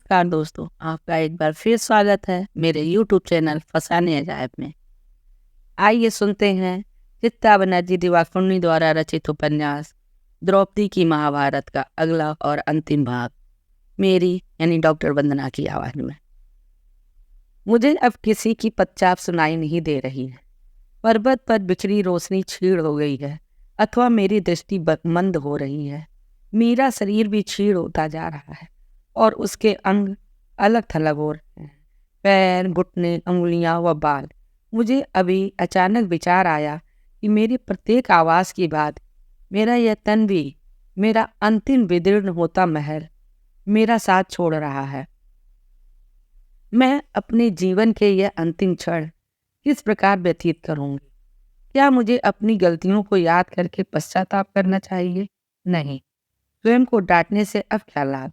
नमस्कार दोस्तों, आपका एक बार फिर स्वागत है मेरे YouTube चैनल फसाने अजायब में। आइए सुनते हैं चित्ता बनर्जी दिवाकरुणी द्वारा रचित उपन्यास द्रौपदी की महाभारत का अगला और अंतिम भाग, मेरी यानी डॉक्टर वंदना की आवाज में। मुझे अब किसी की पदचाप सुनाई नहीं दे रही है। पर्वत पर बिखरी रोशनी छीड़ हो गई है, अथवा मेरी दृष्टि मंद हो रही है। मेरा शरीर भी छीड़ होता जा रहा है और उसके अंग अलग थलग हो रहे हैं, पैर, घुटने, अंगुलियां व बाल। मुझे अभी अचानक विचार आया कि मेरी प्रत्येक आवाज़ की बात, मेरा यह तन भी, मेरा अंतिम विदीर्ण होता महल मेरा साथ छोड़ रहा है। मैं अपने जीवन के यह अंतिम क्षण किस प्रकार व्यतीत करूंगी? क्या मुझे अपनी गलतियों को याद करके पश्चाताप करना चाहिए? नहीं, स्वयं को डांटने से अब क्या लाभ।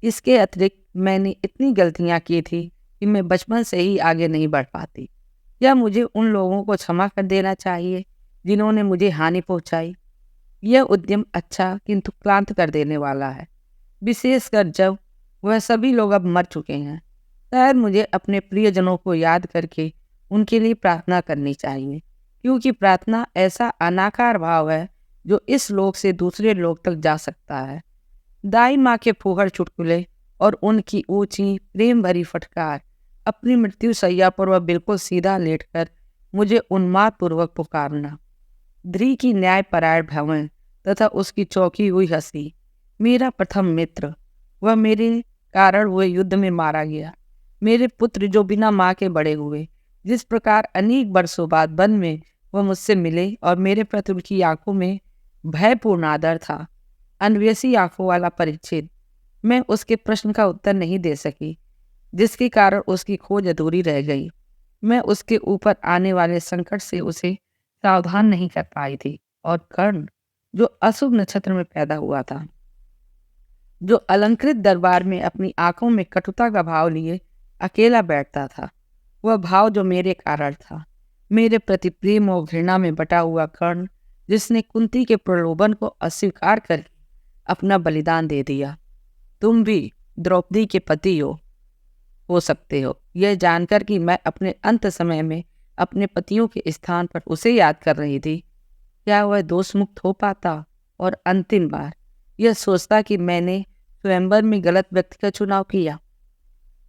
इसके अतिरिक्त मैंने इतनी गलतियां की थी कि मैं बचपन से ही आगे नहीं बढ़ पाती। क्या मुझे उन लोगों को क्षमा कर देना चाहिए जिन्होंने मुझे हानि पहुंचाई? यह उद्यम अच्छा किंतु क्लांत कर देने वाला है, विशेषकर जब वह सभी लोग अब मर चुके हैं। शायद मुझे अपने प्रियजनों को याद करके उनके लिए प्रार्थना करनी चाहिए, क्योंकि प्रार्थना ऐसा अनाकार भाव है जो इस लोक से दूसरे लोक तक जा सकता है। दाई माँ के फूहड़ चुटकुले और उनकी ऊंची प्रेम भरी फटकार, अपनी मृत्यु शैया पर वह बिल्कुल सीधा लेटकर मुझे उन्माद पूर्वक पुकारना, ध्री की न्यायपरायण भवन तथा उसकी चौकी हुई हंसी, मेरा प्रथम मित्र, वह मेरे कारण हुए युद्ध में मारा गया, मेरे पुत्र जो बिना माँ के बड़े हुए, जिस प्रकार अनेक वर्षों बाद वन में वह मुझसे मिले और मेरे प्रति उनकी आंखों में भयपूर्ण आदर था, अन्वेषी आंखों वाला परिचित। मैं उसके प्रश्न का उत्तर नहीं दे सकी, जिसके कारण उसकी खोज अधूरी रह गई। मैं उसके ऊपर आने वाले संकट से उसे सावधान नहीं कर पाई थी। और कर्ण, जो अशुभ नक्षत्र में पैदा हुआ था, जो अलंकृत दरबार में अपनी आंखों में कटुता का भाव लिए अकेला बैठता था, वह भाव जो मेरे कारण था, मेरे प्रति प्रेम और घृणा में बटा हुआ कर्ण, जिसने कुंती के प्रलोभन को अस्वीकार करके अपना बलिदान दे दिया। तुम भी द्रौपदी के पति हो सकते हो, यह जानकर कि मैं अपने अंत समय में अपने पतियों के स्थान पर उसे याद कर रही थी, क्या वह दोष मुक्त हो पाता? और अंतिम बार यह सोचता कि मैंने स्वयंवर में गलत व्यक्ति का चुनाव किया।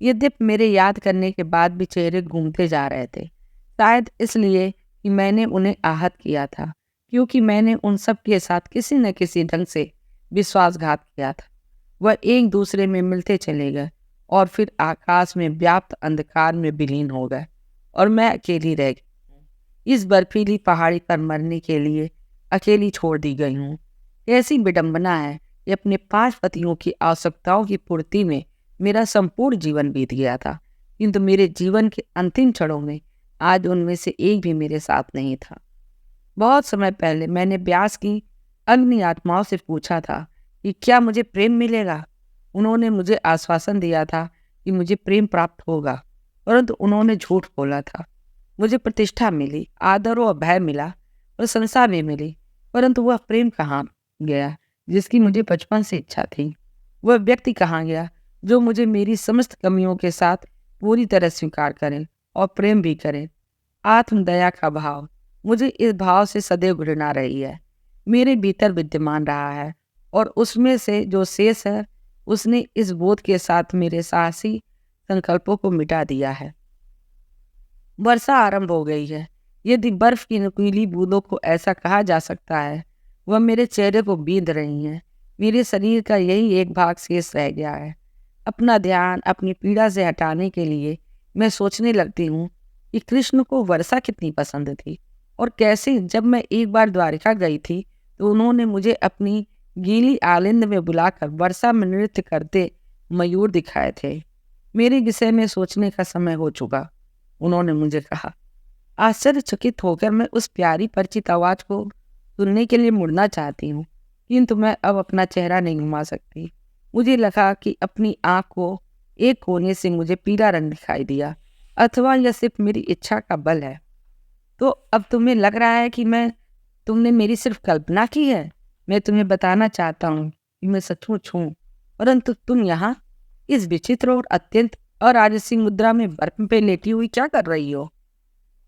यद्यपि मेरे याद करने के बाद भी चेहरे घूमते जा रहे थे, शायद इसलिए कि मैंने उन्हें आहत किया था, क्योंकि मैंने उन सब के साथ किसी न किसी ढंग से विश्वासघात किया था। वह एक दूसरे में मिलते चले गए और फिर आकाश में व्याप्त अंधकार में विलीन हो गए और मैं अकेली रह गई। इस बर्फीली पहाड़ी पर मरने के लिए अकेली छोड़ दी गई हूँ। कैसी विडंबना है कि अपने 5 पतियों की आवश्यकताओं की पूर्ति में मेरा संपूर्ण जीवन बीत गया था, किंतु मेरे जीवन के अंतिम क्षणों में आज उनमें से एक भी मेरे साथ नहीं था। बहुत समय पहले मैंने व्यास की अग्नि आत्माओं से पूछा था कि क्या मुझे प्रेम मिलेगा। उन्होंने मुझे आश्वासन दिया था कि मुझे प्रेम प्राप्त होगा, परंतु उन्होंने झूठ बोला था। मुझे प्रतिष्ठा मिली, आदर और भय मिला, प्रशंसा भी मिली, परंतु वह प्रेम कहाँ गया जिसकी मुझे बचपन से इच्छा थी? वह व्यक्ति कहाँ गया जो मुझे मेरी समस्त कमियों के साथ पूरी तरह स्वीकार करे और प्रेम भी करे? आत्मदया का भाव, मुझे इस भाव से सदैव घृणा रही है, मेरे भीतर विद्यमान रहा है, और उसमें से जो शेष है उसने इस बोध के साथ मेरे साहसी संकल्पों को मिटा दिया है। वर्षा आरंभ हो गई है, यदि बर्फ की नुकीली बूंदों को ऐसा कहा जा सकता है। वह मेरे चेहरे को बींध रही हैं। मेरे शरीर का यही एक भाग शेष रह गया है। अपना ध्यान अपनी पीड़ा से हटाने के लिए मैं सोचने लगती हूँ कि कृष्ण को वर्षा कितनी पसंद थी, और कैसे जब मैं एक बार द्वारिका गई थी तो उन्होंने मुझे अपनी गीली आलिंद में बुलाकर वर्षा में नृत्य करते मयूर दिखाए थे। मेरे विषय में सोचने का समय हो चुका, उन्होंने मुझे कहा। आश्चर्यचकित होकर मैं उस प्यारी परिचित आवाज को सुनने के लिए मुड़ना चाहती हूँ, किंतु मैं अब अपना चेहरा नहीं घुमा सकती। मुझे लगा कि अपनी आँख को एक कोने से मुझे पीला रंग दिखाई दिया, अथवा यह सिर्फ मेरी इच्छा का बल है। तो अब तुम्हें लग रहा है कि तुमने मेरी सिर्फ कल्पना की है। मैं तुम्हें बताना चाहता हूँ कि मैं सचमुच हूँ, परंतु तुम यहाँ इस विचित्र और अत्यंत अराजसी मुद्रा में बर्फ पे लेटी हुई क्या कर रही हो?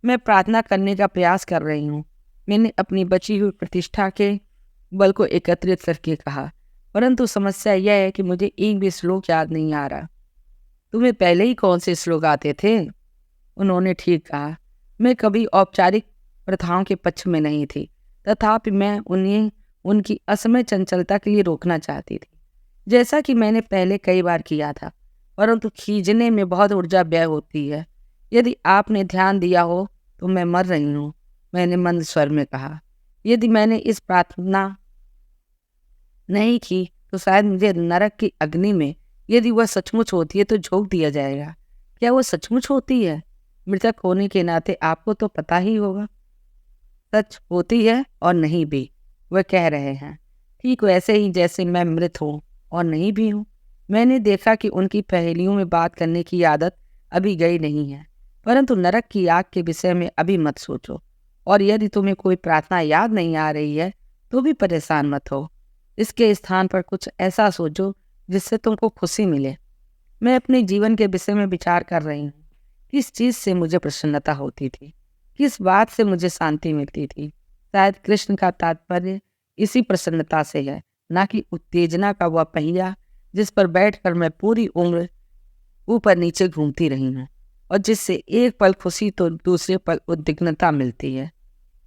मैं प्रार्थना करने का प्रयास कर रही हूँ, मैंने अपनी बची हुई प्रतिष्ठा के बल को एकत्रित करके कहा। परंतु समस्या यह है कि मुझे एक भी श्लोक याद नहीं आ रहा। तुम्हें पहले ही कौन से श्लोक आते थे? उन्होंने ठीक कहा। मैं कभी औपचारिक प्रथाओं के पक्ष में नहीं थी, तथापि मैं उन्हें उनकी असमय चंचलता के लिए रोकना चाहती थी, जैसा कि मैंने पहले कई बार किया था। परंतु खींचने में बहुत ऊर्जा व्यय होती है। यदि आपने ध्यान दिया हो तो मैं मर रही हूँ, मैंने मंद स्वर में कहा। यदि मैंने इस प्रार्थना नहीं की तो शायद मुझे नरक की अग्नि में, यदि वह सचमुच होती है, तो झोंक दिया जाएगा। क्या वह सचमुच होती है? मृतक होने के नाते आपको तो पता ही होगा। सच होती है और नहीं भी, वह कह रहे हैं, ठीक वैसे ही जैसे मैं मृत हूँ और नहीं भी हूँ। मैंने देखा कि उनकी पहेलियों में बात करने की आदत अभी गई नहीं है, परंतु नरक की आग के विषय में अभी मत सोचो। और यदि तुम्हें कोई प्रार्थना याद नहीं आ रही है तो भी परेशान मत हो। इसके स्थान पर कुछ ऐसा सोचो जिससे तुमको खुशी मिले। मैं अपने जीवन के विषय में विचार कर रही हूँ। किस चीज़ से मुझे प्रसन्नता होती थी, किस बात से मुझे शांति मिलती थी? शायद कृष्ण का तात्पर्य इसी प्रसन्नता से है, ना कि उत्तेजना का वह पहिया जिस पर बैठकर मैं पूरी उम्र ऊपर नीचे घूमती रही हूँ, और जिससे एक पल खुशी तो दूसरे पल उद्विग्नता मिलती है।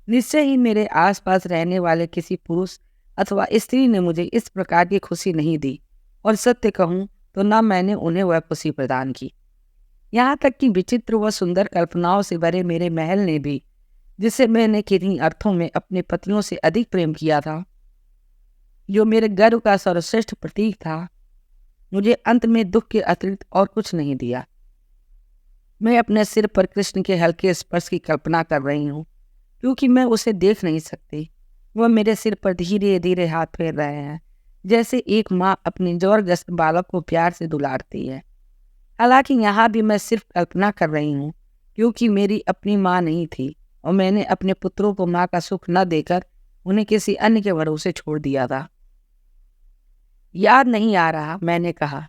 निश्चय ही मेरे आसपास रहने वाले किसी पुरुष अथवा स्त्री ने मुझे इस प्रकार की खुशी नहीं दी, और सत्य कहूँ तो न मैंने उन्हें वह खुशी प्रदान की। यहाँ तक कि विचित्र व सुंदर कल्पनाओं से भरे मेरे महल ने भी, जिसे मैंने किन्हीं अर्थों में अपने पतियों से अधिक प्रेम किया था, जो मेरे गर्व का सर्वश्रेष्ठ प्रतीक था, मुझे अंत में दुख के अतिरिक्त और कुछ नहीं दिया। मैं अपने सिर पर कृष्ण के हल्के स्पर्श की कल्पना कर रही हूँ, क्योंकि मैं उसे देख नहीं सकती। वह मेरे सिर पर धीरे धीरे हाथ फेर रहे हैं, जैसे एक माँ अपने जोरग्रस्त बालक को प्यार से दुलारती है। हालांकि यहाँ भी मैं सिर्फ कल्पना कर रही हूँ, क्योंकि मेरी अपनी माँ नहीं थी और मैंने अपने पुत्रों को माँ का सुख न देकर उन्हें किसी अन्य के भरोसे छोड़ दिया था। याद नहीं आ रहा, मैंने कहा।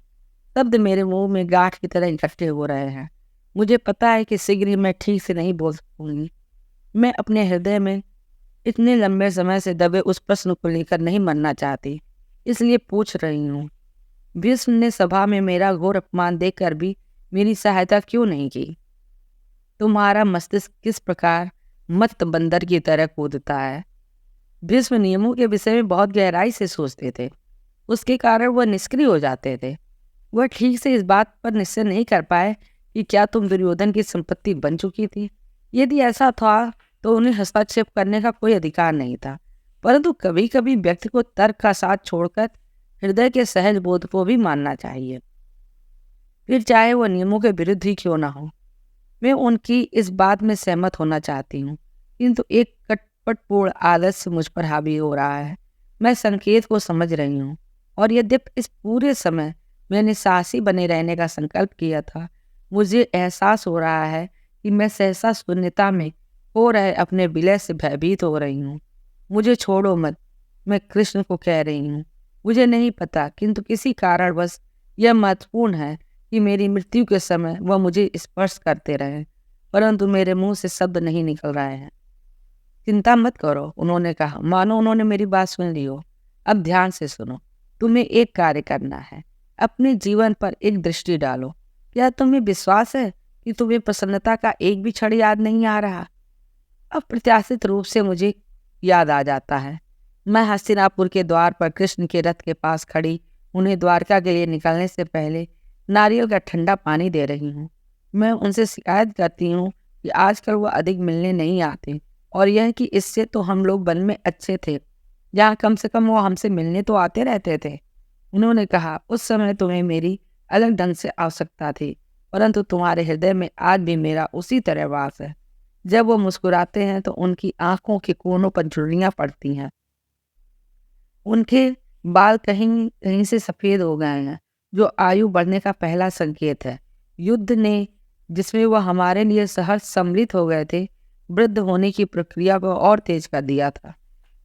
शब्द मेरे मुंह में गांठ की तरह इकट्ठे हो रहे हैं। मुझे पता है कि शीघ्र ही मैं ठीक से नहीं बोल सकूंगी। मैं अपने हृदय में इतने लंबे समय से दबे उस प्रश्न को लेकर नहीं मरना चाहती, इसलिए पूछ रही हूँ। भीष्म ने सभा में मेरा घोर अपमान देखकर भी मेरी सहायता क्यों नहीं की? तुम्हारा मस्तिष्क किस प्रकार मत्त बंदर की तरह कूदता है। भीष्म नियमों के विषय में बहुत गहराई से सोचते थे, उसके कारण वह निष्क्रिय हो जाते थे। वह ठीक से इस बात पर निश्चय नहीं कर पाए कि क्या तुम दुर्योधन की संपत्ति बन चुकी थी। यदि ऐसा था तो उन्हें हस्तक्षेप करने का कोई अधिकार नहीं था, परंतु कभी कभी व्यक्ति को तर्क का साथ छोड़कर हृदय के सहज बोध को भी मानना चाहिए, फिर चाहे वह नियमों के विरुद्ध ही क्यों ना हो। मैं उनकी इस बात में सहमत होना चाहती हूँ, किंतु एक कपटपूर्ण आदत से मुझ पर हावी हो रहा है। मैं संकेत को समझ रही हूँ, और यद्यपि इस पूरे समय मैंने साहसी बने रहने का संकल्प किया था, मुझे एहसास हो रहा है कि मैं सहसा शून्यता में हो रहे अपने विलय से भयभीत हो रही हूँ। मुझे छोड़ो मत, मैं कृष्ण को कह रही हूँ। मुझे नहीं पता, किंतु किसी कारणवश यह महत्वपूर्ण है कि मेरी मृत्यु के समय वह मुझे स्पर्श करते रहे, परंतु मेरे मुंह से शब्द नहीं निकल रहे हैं। चिंता मत करो, उन्होंने कहा, मानो उन्होंने मेरी बात सुन ली हो। अब ध्यान से सुनो। तुम्हें एक कार्य करना है, अपने जीवन पर एक दृष्टि डालो। क्या तुम्हें विश्वास है कि तुम्हें प्रसन्नता का एक भी क्षण याद नहीं आ रहा? अप्रत्याशित रूप से मुझे याद आ जाता है। मैं हस्तिनापुर के द्वार पर कृष्ण के रथ के पास खड़ी उन्हें द्वारका के लिए निकलने से पहले नारियल का ठंडा पानी दे रही हूँ। मैं उनसे शिकायत करती हूँ कि आजकल वह अधिक मिलने नहीं आते, और यह कि इससे तो हम लोग वन में अच्छे थे, जहाँ कम से कम वो हमसे मिलने तो आते रहते थे। उन्होंने कहा, उस समय तुम्हें मेरी अलग ढंग से आवश्यकता थी, परंतु तुम्हारे हृदय में आज भी मेरा उसी तरह वास है। जब वो मुस्कुराते हैं तो उनकी आंखों के कोनों पर झुर्रियाँ पड़ती हैं। उनके बाल कहीं कहीं से सफ़ेद हो गए हैं, जो आयु बढ़ने का पहला संकेत है। युद्ध ने, जिसमें वह हमारे लिए सहर्ष सम्मिलित हो गए थे, वृद्ध होने की प्रक्रिया को और तेज कर दिया था।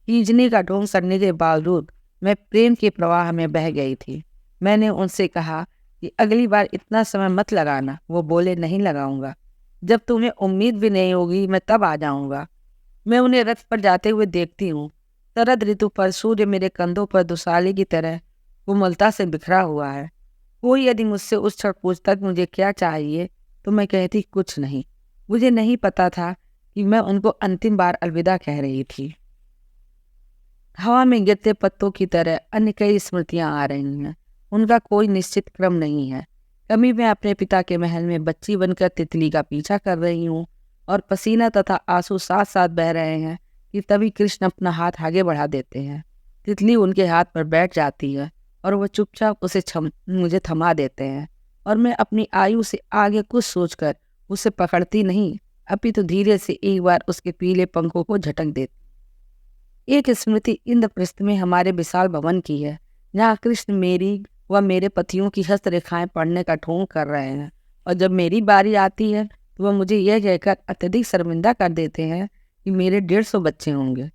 खींचने का ढोंग करने के बावजूद मैं प्रेम के प्रवाह में बह गई थी। मैंने उनसे कहा कि अगली बार इतना समय मत लगाना। वो बोले, नहीं लगाऊंगा, जब तुम्हें उम्मीद भी नहीं होगी मैं तब आ जाऊंगा। मैं उन्हें रथ पर जाते हुए देखती हूँ। शरद ऋतु पर सूर्य मेरे कंधों पर दुशाले की तरह कोमलता से बिखरा हुआ है। कोई यदि मुझसे उस क्षण पूछता कि मुझे क्या चाहिए, तो मैं कहती कुछ नहीं। मुझे नहीं पता था कि मैं उनको अंतिम बार अलविदा कह रही थी। हवा में गिरते पत्तों की तरह अन्य कई स्मृतियां आ रही हैं। उनका कोई निश्चित क्रम नहीं है। कभी मैं अपने पिता के महल में बच्ची बनकर तितली का पीछा कर रही हूँ और पसीना तथा आंसू साथ साथ बह रहे हैं कि तभी कृष्ण अपना हाथ आगे बढ़ा देते हैं। तितली उनके हाथ पर बैठ जाती है और वो चुपचाप मुझे थमा देते हैं और मैं अपनी आयु से आगे कुछ सोचकर उसे पकड़ती नहीं, अपितु धीरे से एक बार उसके पीले पंखों को झटक देती। एक स्मृति इंद्रप्रस्थ में हमारे विशाल भवन की है, जहाँ कृष्ण मेरी व मेरे पतियों की हस्तरेखाएं पढ़ने का ढोंग कर रहे हैं, और जब मेरी बारी आती है तो वह मुझे यह कहकर अत्यधिक शर्मिंदा कर देते हैं कि मेरे 150 बच्चे होंगे।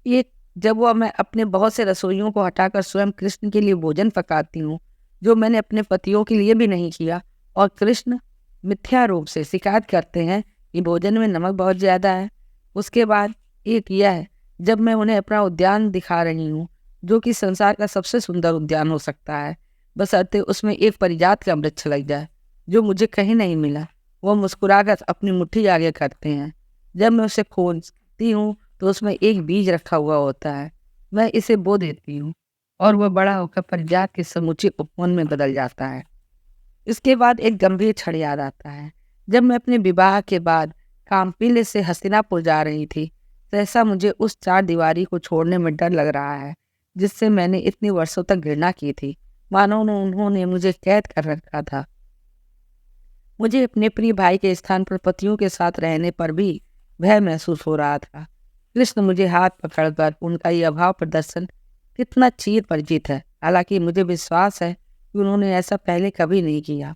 एक जब वह मैं अपने बहुत से रसोइयों को हटाकर स्वयं कृष्ण के लिए भोजन पकाती हूँ, जो मैंने अपने पतियों के लिए भी नहीं किया, और कृष्ण मिथ्या रूप से शिकायत करते हैं कि भोजन में नमक बहुत ज़्यादा है। उसके बाद एक यह है, जब मैं उन्हें अपना उद्यान दिखा रही हूँ, जो कि संसार का सबसे सुंदर उद्यान हो सकता है, बशर्ते उसमें एक परिजात का वृक्ष लग जाए, जो मुझे कहीं नहीं मिला। वह मुस्कुराकर अपनी मुट्ठी आगे करते हैं। जब मैं उसे खोजती हूँ तो उसमें एक बीज रखा हुआ होता है। मैं इसे बो देती हूँ और वह बड़ा होकर परिजात के समूचे उपवन में बदल जाता है। इसके बाद एक गंभीर क्षण याद आता है। जब मैं अपने विवाह के बाद कामपिले से हस्तिनापुर जा रही थी, सहसा मुझे उस चार दीवारी को छोड़ने में डर लग रहा है, जिससे मैंने इतने वर्षों तक घृणा की थी, मानो उन्होंने मुझे कैद कर रखा था। मुझे अपने प्रिय भाई के स्थान पर पतियों के साथ रहने पर भी भय महसूस हो रहा था। कृष्ण मुझे हाथ पकड़कर उनका यह अभाव प्रदर्शन कितना चिर परिचित है, हालांकि मुझे विश्वास है कि उन्होंने ऐसा पहले कभी नहीं किया।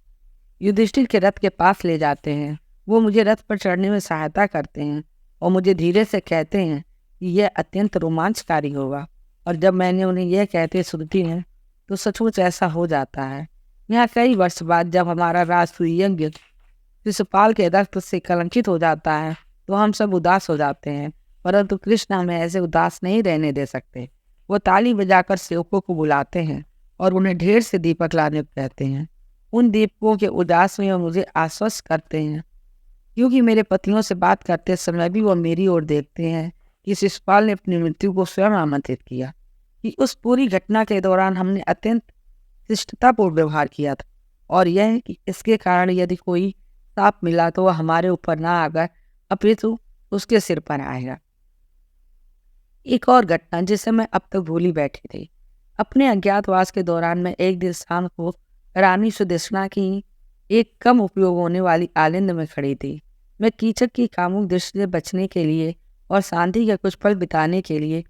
युधिष्ठिर के रथ के पास ले जाते हैं। वो मुझे रथ पर चढ़ने में सहायता करते हैं और मुझे धीरे से कहते हैं कि यह अत्यंत रोमांचकारी होगा। और जब मैंने उन्हें यह कहते सुनती हूँ तो सचमुच ऐसा हो जाता है। यहाँ कई वर्ष बाद जब हमारा राष्ट्रीय यज्ञ शिशुपाल के रक्त से कलंकित हो जाता है तो हम सब उदास हो जाते हैं, परंतु कृष्ण हमें ऐसे उदास नहीं रहने दे सकते। वो ताली बजाकर सेवकों को बुलाते हैं और उन्हें ढेर से दीपक लाने को कहते हैं। उन दीपकों के उदास में वो मुझे आश्वस्त करते हैं, क्योंकि मेरे पतियों से बात करते समय भी वो मेरी ओर देखते हैं कि शिशुपाल ने अपनी मृत्यु को स्वयं आमंत्रित किया, कि उस पूरी घटना के दौरान हमने अत्यंत शिष्टतापूर्ण व्यवहार किया था, और यह कि इसके कारण यदि कोई साप मिला तो वह हमारे ऊपर ना आकर अपितु उसके सिर पर आएगा। एक और घटना जिसे मैं अब तक भूली बैठी थी। अपने अज्ञातवास के दौरान मैं एक दिन शाम को रानी सुदेशना की एक कम उपयोग होने वाली आलिंद में खड़ी थी। मैं कीचक की कामुक दृष्टि से बचने के लिए और शांति के कुछ पल बिताने के लिए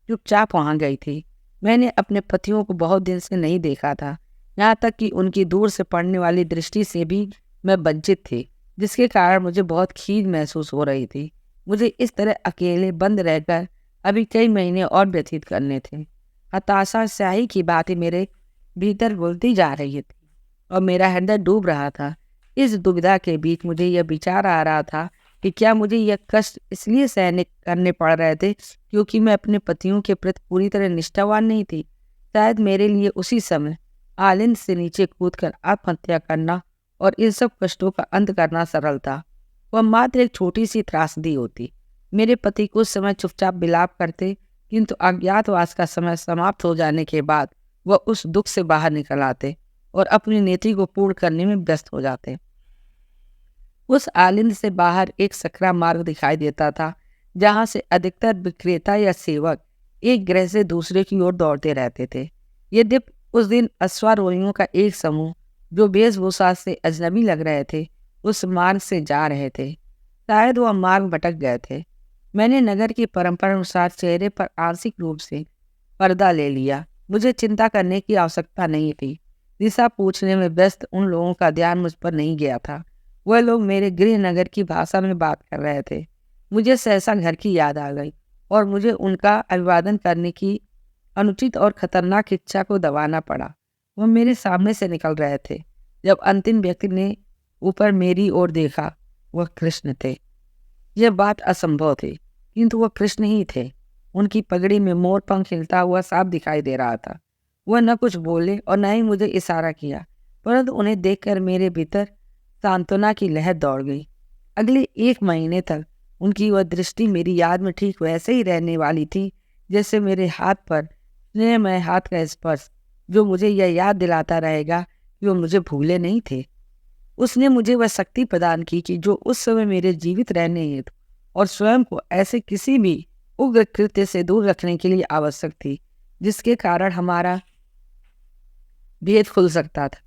चुपचाप वहाँ गई थी। मैंने अपने पतियों को बहुत दिन से नहीं देखा था, यहाँ तक कि उनकी दूर से पड़ने वाली दृष्टि से भी मैं वंचित थी, जिसके कारण मुझे बहुत खीज महसूस हो रही थी। मुझे इस तरह अकेले बंद रहकर अभी कई महीने और व्यतीत करने थे। हताशा स्याही की बातें मेरे भीतर घुलती जा रही थी और मेरा हृदय डूब रहा था। इस दुविधा के बीच मुझे यह विचार आ रहा था कि क्या मुझे यह कष्ट इसलिए सहन करने पड़ रहे थे क्योंकि मैं अपने पतियों के प्रति पूरी तरह निष्ठावान नहीं थी। शायद मेरे लिए उसी समय आलिंद से नीचे कूदकर आत्महत्या करना और इन सब कष्टों का अंत करना सरल था। वह मात्र एक छोटी सी त्रासदी होती। मेरे पति कुछ समय चुपचाप विलाप करते, किंतु अज्ञातवास का समय समाप्त हो जाने के बाद वह उस दुख से बाहर निकल आते और अपनी नीति को पूर्ण करने में व्यस्त हो जाते। उस आलिंद से बाहर एक सकरा मार्ग दिखाई देता था, जहां से अधिकतर विक्रेता या सेवक एक ग्रह से दूसरे की ओर दौड़ते रहते थे। यद्यपि उस दिन अश्वारोहियों का एक समूह, जो वेशभूषा से अजनबी लग रहे थे, उस मार्ग से जा रहे थे। शायद वह मार्ग भटक गए थे। मैंने नगर की परंपरा अनुसार चेहरे पर आंशिक रूप से पर्दा ले लिया। मुझे चिंता करने की आवश्यकता नहीं थी। दिशा पूछने में व्यस्त उन लोगों का ध्यान मुझ पर नहीं गया था। वह लोग मेरे गृह नगर की भाषा में बात कर रहे थे। मुझे सहसा घर की याद आ गई और मुझे उनका अभिवादन करने की अनुचित और खतरनाक इच्छा को दबाना पड़ा। वह मेरे सामने से निकल रहे थे। जब अंतिम व्यक्ति ने ऊपर मेरी ओर देखा, वह कृष्ण थे। यह बात असंभव थी, किंतु वह कृष्ण ही थे। उनकी पगड़ी में मोर पंख खिलता हुआ साफ दिखाई दे रहा था। वह न कुछ बोले और न ही मुझे इशारा किया, परंतु उन्हें देखकर मेरे भीतर सांत्वना की लहर दौड़ गई। अगले 1 महीने तक उनकी वह दृष्टि मेरी याद में ठीक वैसे ही रहने वाली थी, जैसे मेरे हाथ पर स्नेहमय हाथ का स्पर्श, जो मुझे यह याद दिलाता रहेगा कि वो मुझे भूले नहीं थे। उसने मुझे वह शक्ति प्रदान की कि जो उस समय मेरे जीवित रहने हेतु और स्वयं को ऐसे किसी भी उग्र कृत्य से दूर रखने के लिए आवश्यक थी, जिसके कारण हमारा भेद खुल सकता था।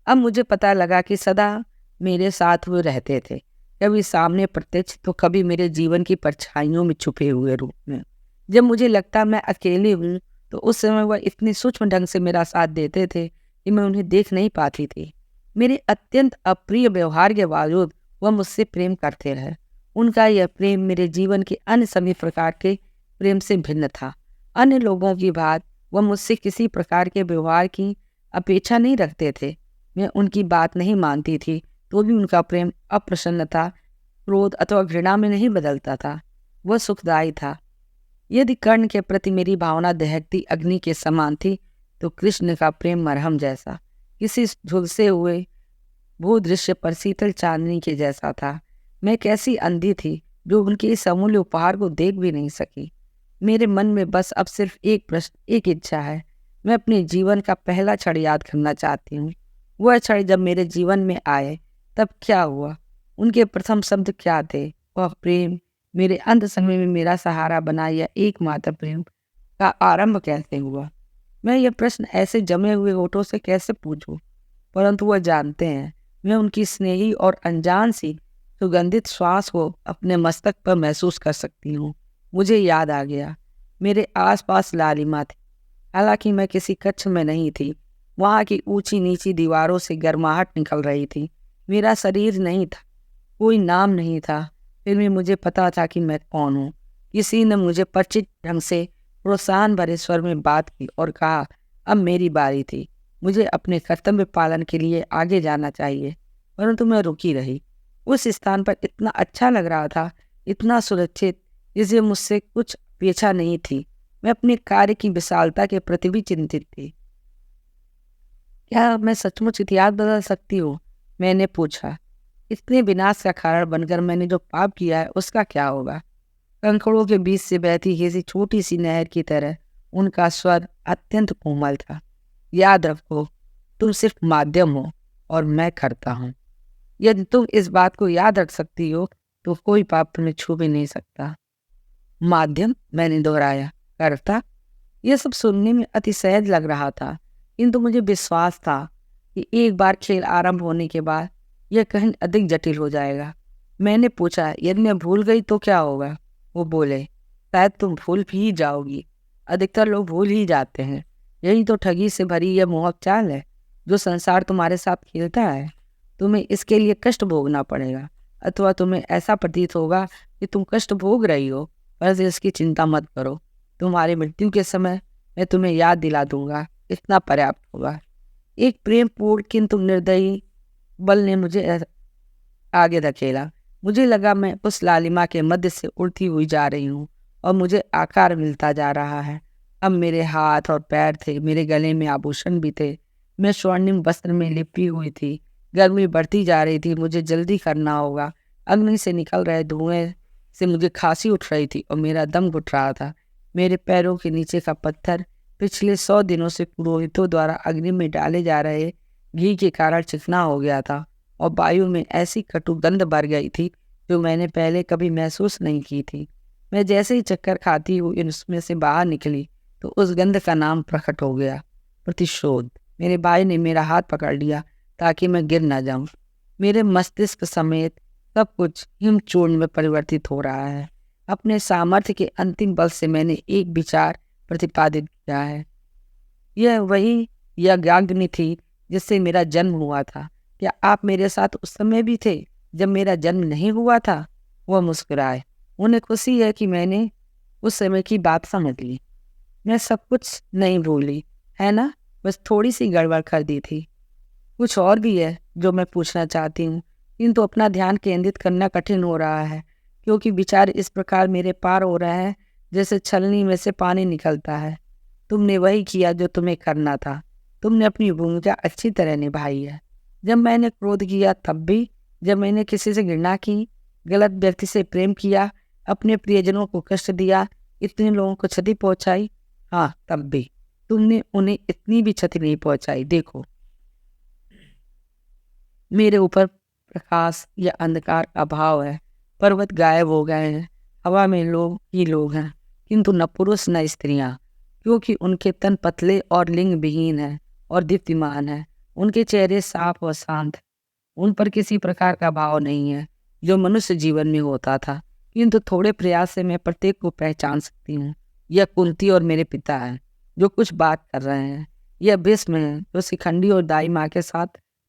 अब मुझे पता लगा कि सदा मेरे साथ वो रहते थे, कभी सामने प्रत्यक्ष तो कभी मेरे जीवन की परछाइयों में छुपे हुए रूप में। जब मुझे लगता मैं अकेली हूँ, तो उस समय वह इतनी सूक्ष्म ढंग से मेरा साथ देते थे कि मैं उन्हें देख नहीं पाती थी। मेरे अत्यंत अप्रिय व्यवहार के बावजूद वह मुझसे प्रेम करते रहे। उनका यह प्रेम मेरे जीवन के अन्य सभी प्रकार के प्रेम से भिन्न था। अन्य लोगों की बात वह मुझसे किसी प्रकार के व्यवहार की अपेक्षा नहीं रखते थे। मैं उनकी बात नहीं मानती थी, तो भी उनका प्रेम अप्रसन्नता, क्रोध अथवा घृणा में नहीं बदलता था। वह सुखदायी था। यदि कर्ण के प्रति मेरी भावना दहकती अग्नि के समान थी, तो कृष्ण का प्रेम मरहम जैसा, किसी झुलसे हुए भूदृश्य पर शीतल चांदनी के जैसा था। मैं कैसी अंधी थी जो उनके इस अमूल्य उपहार को देख भी नहीं सकी। मेरे मन में बस अब सिर्फ एक प्रश्न, एक इच्छा है। मैं अपने जीवन का पहला क्षण याद करना चाहती हूँ। वह क्षण जब मेरे जीवन में आए, तब क्या हुआ? उनके प्रथम शब्द क्या थे? वह प्रेम मेरे अंत समय में मेरा सहारा बना, या एकमात्र प्रेम का आरंभ कैसे हुआ? मैं यह प्रश्न ऐसे जमे हुए होठों से कैसे पूछूं? परंतु वह जानते हैं। मैं उनकी स्नेही और अनजान सी सुगंधित श्वास को अपने मस्तक पर महसूस कर सकती हूँ। मुझे याद आ गया, मेरे आसपास लालिमा थी। हालांकि मैं किसी कक्ष में नहीं थी। वहाँ की ऊंची नीची दीवारों से गर्माहट निकल रही थी। मेरा शरीर नहीं था, कोई नाम नहीं था, फिर भी मुझे पता था कि मैं कौन हूँ। किसी ने मुझे परिचित ढंग से प्रोत्साहन भरे स्वर में बात की और कहा, अब मेरी बारी थी। मुझे अपने कर्तव्य पालन के लिए आगे जाना चाहिए, परंतु मैं रुकी रही। उस स्थान पर इतना अच्छा लग रहा था, इतना सुरक्षित, जिसे मुझसे कुछ अपेक्षा नहीं थी। मैं अपने कार्य की विशालता के प्रति भी चिंतित थी। क्या मैं सचमुच इतिहास बदल सकती हूँ? मैंने पूछा। इतने विनाश का कारण बनकर मैंने जो पाप किया है, उसका क्या होगा? कंकड़ों के बीच से बहती किसी छोटी सी नहर की तरह उनका स्वर अत्यंत कोमल था। याद रखो, तुम सिर्फ माध्यम हो और मैं करता हूँ। यदि तुम इस बात को याद रख सकती हो, तो कोई पाप तुम्हें छू भी नहीं सकता। माध्यम? मैंने दोहराया। करता? यह सब सुनने में अति सहज लग रहा था, किंतु मुझे विश्वास था कि एक बार खेल आरंभ होने के बाद यह कहीं अधिक जटिल हो जाएगा। मैंने पूछा, यदि मैं भूल गई तो क्या होगा? वो बोले, शायद तुम भूल भी जाओगी। अधिकतर लोग भूल ही जाते हैं। यही तो ठगी से भरी यह मोहक चाल है, जो संसार तुम्हारे साथ खेलता है। तुम्हें इसके लिए कष्ट भोगना पड़ेगा, अथवा तुम्हें ऐसा प्रतीत होगा कि तुम कष्ट भोग रही हो, पर इसकी चिंता मत करो। तुम्हारी मृत्यु के समय मैं तुम्हें याद दिला दूंगा, इतना पर्याप्त होगा। एक प्रेमपूर्ण किंतु निर्दयी बल ने मुझे आगे धकेला। मुझे लगा मैं उस लालिमा के मध्य से उड़ती हुई जा रही हूँ और मुझे आकार मिलता जा रहा है। अब मेरे हाथ और पैर थे, मेरे गले में आभूषण भी थे। मैं स्वर्णिम वस्त्र में लिपटी हुई थी। गर्मी बढ़ती जा रही थी, मुझे जल्दी करना होगा। अग्नि से निकल रहे धुएं से मुझे खांसी उठ रही थी और मेरा दम घुट रहा था। मेरे पैरों के नीचे का पत्थर पिछले 100 दिनों से पुरोहितों द्वारा अग्नि में डाले जा रहे घी के कारण चिकना हो गया था और वायु में ऐसी कटु गंध भर गई थी जो मैंने पहले कभी महसूस नहीं की थी। मैं जैसे ही चक्कर खाती हुई उसमें से बाहर निकली, तो उस गंध का नाम प्रकट हो गया, प्रतिशोध। मेरे भाई ने मेरा हाथ पकड़ लिया ताकि मैं गिर न जाऊं। मेरे मस्तिष्क समेत सब कुछ हिमचूर्ण में परिवर्तित हो रहा है। अपने सामर्थ्य के अंतिम बल से मैंने एक विचार प्रतिपादित किया है। यह वही यज्ञाग्नि थी जिससे मेरा जन्म हुआ था। क्या आप मेरे साथ उस समय भी थे जब मेरा जन्म नहीं हुआ था? वह मुस्कुराए। उन्हें खुशी है कि मैंने उस समय की बात समझ ली। मैं सब कुछ नहीं भूली, है ना? बस थोड़ी सी गड़बड़ कर दी थी। कुछ और भी है जो मैं पूछना चाहती हूँ, किंतु अपना ध्यान केंद्रित करना कठिन हो रहा है, क्योंकि विचार इस प्रकार मेरे पार हो रहा है जैसे छलनी में से पानी निकलता है। तुमने वही किया जो तुम्हें करना था। तुमने अपनी भूमिका अच्छी तरह निभाई है। जब मैंने क्रोध किया तब भी, जब मैंने किसी से घृणा की, गलत व्यक्ति से प्रेम किया, अपने प्रियजनों को कष्ट दिया, इतने लोगों को क्षति पहुंचाई, हाँ तब भी तुमने उन्हें इतनी भी क्षति नहीं पहुंचाई। देखो, मेरे ऊपर प्रकाश या अंधकार का अभाव है। पर्वत गायब हो गए हैं, हवा में लोग ही लोग हैं, किंतु न पुरुष न स्त्रियां, क्योंकि उनके तन पतले और लिंग विहीन है और दीप्तिमान है। उनके चेहरे साफ और शांत, उन पर किसी प्रकार का भाव नहीं है जो मनुष्य जीवन में होता था। किंतु थोड़े प्रयास से मैं प्रत्येक को पहचान सकती हूँ। यह कुंती और मेरे पिता हैं जो कुछ बात कर रहे हैं। यह भीष्म है जो शिखंडी और दाई माँ के साथ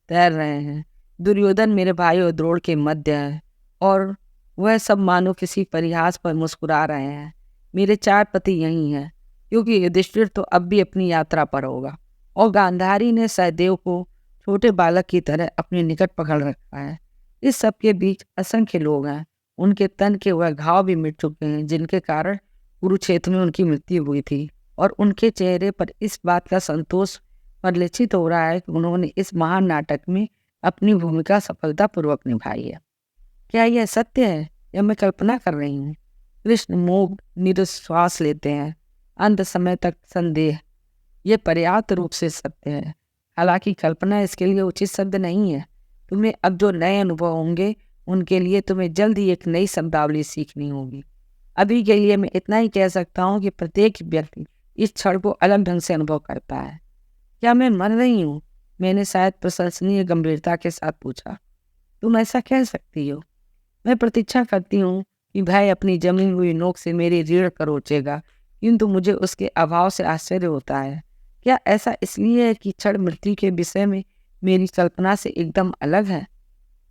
तैर रहे हैं। दुर्योधन मेरे भाई और द्रोण के मध्य है, और वह सब मानो किसी परिहास पर मुस्कुरा रहे हैं। मेरे 4 पति यही हैं, क्योंकि युधिष्ठिर तो अब भी अपनी यात्रा पर होगा, और गांधारी ने सहदेव को छोटे बालक की तरह अपने निकट पकड़ रखा है। इस सब के बीच असंख्य लोग हैं। उनके तन के वह घाव भी मिट चुके हैं जिनके कारण कुरुक्षेत्र में उनकी मृत्यु हुई थी, और उनके चेहरे पर इस बात का संतोष परिलक्षित हो रहा है कि उन्होंने इस महान नाटक में अपनी भूमिका सफलतापूर्वक निभाई है। क्या यह सत्य है या मैं कल्पना कर रही हूँ? कृष्ण मूक निरुश्वास लेते हैं। अंत समय तक संदेह, यह पर्याप्त रूप से सत्य है। हालांकि कल्पना इसके लिए उचित शब्द नहीं है। तुम्हें अब जो नए अनुभव होंगे उनके लिए तुम्हें जल्द ही एक नई शब्दावली सीखनी होगी। अभी के लिए मैं इतना ही कह सकता हूँ कि प्रत्येक व्यक्ति इस क्षण को अलग ढंग से अनुभव करता है। क्या मैं मर रही हूँ? मैंने शायद प्रशंसनीय गंभीरता के साथ पूछा। तुम ऐसा कह सकती हो? मैं प्रतीक्षा करती हूँ कि भाई अपनी जमी हुई नोक से मेरी रीढ़ खरोचेगा, किंतु मुझे उसके अभाव से आश्चर्य होता है। क्या ऐसा इसलिए है कि क्षण मृत्यु के विषय में मेरी कल्पना से एकदम अलग है?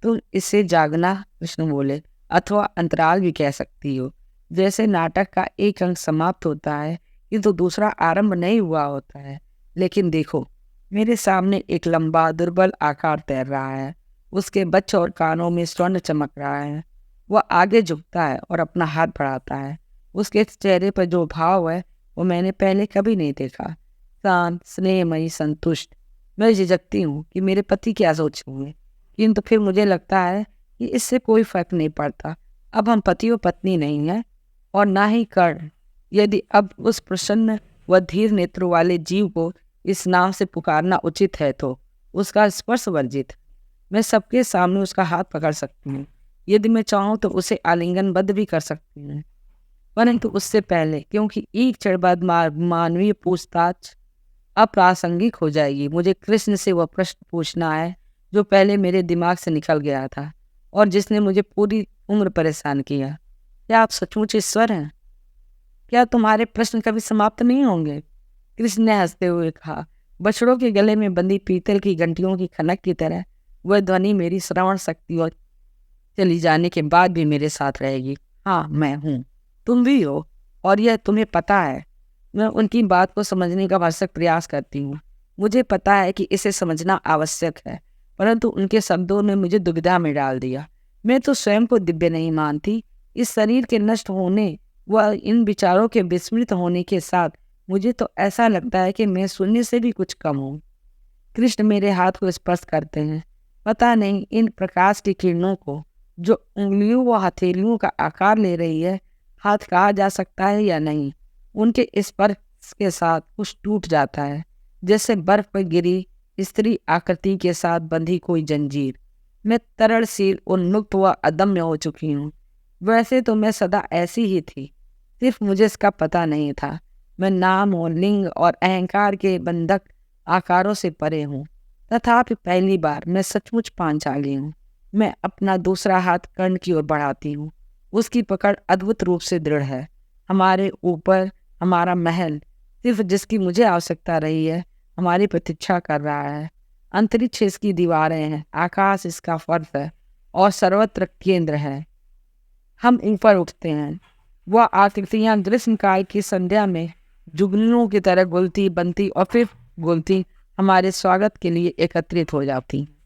तुम इसे जागना, कृष्ण बोले, अथवा अंतराल भी कह सकती हो। जैसे नाटक का एक अंग समाप्त होता है किंतु दूसरा आरंभ नहीं हुआ होता है। लेकिन देखो, मेरे सामने एक लंबा दुर्बल आकार तैर रहा है। उसके बच्चे और कानों में स्वर्ण चमक रहा है। वह आगे झुकता है और अपना हाथ बढ़ाता है। उसके चेहरे पर जो भाव है वो मैंने पहले कभी नहीं देखा। शांत, स्नेहमयी, संतुष्ट। मैं झिझकती हूँ कि मेरे पति क्या सोचेंगे, किंतु फिर मुझे लगता है कि इससे कोई फर्क नहीं पड़ता। अब हम पति और पत्नी नहीं हैं, और ना ही कर्ण। यदि अब उस प्रसन्न व धीर नेत्र वाले जीव को इस नाम से पुकारना उचित है तो उसका स्पर्श वर्जित। मैं सबके सामने उसका हाथ पकड़ सकती हूँ। यदि मैं चाहूँ तो उसे आलिंगनबद्ध भी कर सकती हूँ, परंतु उससे पहले, क्योंकि एक क्षण बाद मानवीय पूछताछ अप्रासंगिक हो जाएगी, मुझे कृष्ण से वह प्रश्न पूछना है जो पहले मेरे दिमाग से निकल गया था और जिसने मुझे पूरी उम्र परेशान किया। क्या आप सचमुच ईश्वर हैं? क्या तुम्हारे प्रश्न कभी समाप्त नहीं होंगे? कृष्ण ने हंसते हुए कहा। बछड़ों के गले में बंधी पीतल की घंटियों की खनक की तरह वह ध्वनि मेरी श्रवण शक्ति और चली जाने के बाद भी मेरे साथ रहेगी। हाँ, मैं हूँ, तुम भी हो, और यह तुम्हें पता है। मैं उनकी बात को समझने का भरसक प्रयास करती हूँ। मुझे पता है कि इसे समझना आवश्यक है, परंतु उनके शब्दों ने मुझे दुविधा में डाल दिया। मैं तो स्वयं को दिव्य नहीं मानती। इस शरीर के नष्ट होने व इन विचारों के विस्मृत होने के साथ मुझे तो ऐसा लगता है कि मैं शून्य से भी कुछ कम हूँ। कृष्ण मेरे हाथ को स्पर्श करते हैं। पता नहीं इन प्रकाश की किरणों को, जो उंगलियों व हथेलियों का आकार ले रही है, हाथ कहा जा सकता है या नहीं। उनके स्पर्श के साथ कुछ टूट जाता है, जैसे बर्फ पर गिरी स्त्री आकृति के साथ बंधी कोई जंजीर। मैं तरलशील, उन्मुक्त व अदम्य हो चुकी हूँ। वैसे तो मैं सदा ऐसी ही थी, सिर्फ मुझे इसका पता नहीं था। मैं नाम और लिंग और अहंकार के बंधक आकारों से परे हूँ, तथापि पहली बार मैं सचमुच पांचाली हूँ। मैं अपना दूसरा हाथ कर्ण की ओर बढ़ाती हूँ। उसकी पकड़ अद्भुत रूप से दृढ़ है। हमारे ऊपर हमारा महल, सिर्फ जिसकी मुझे आवश्यकता रही है, हमारी प्रतीक्षा कर रहा है। अंतरिक्ष इसकी दीवारें हैं, आकाश इसका फर्श है, और सर्वत्र केंद्र है। हम ऊपर उठते हैं। वह आकृतियां ग्रीष्मकाल की संध्या में जुगनुओं की तरह घुलती बनती और फिर घुलती हमारे स्वागत के लिए एकत्रित हो जाती हैं।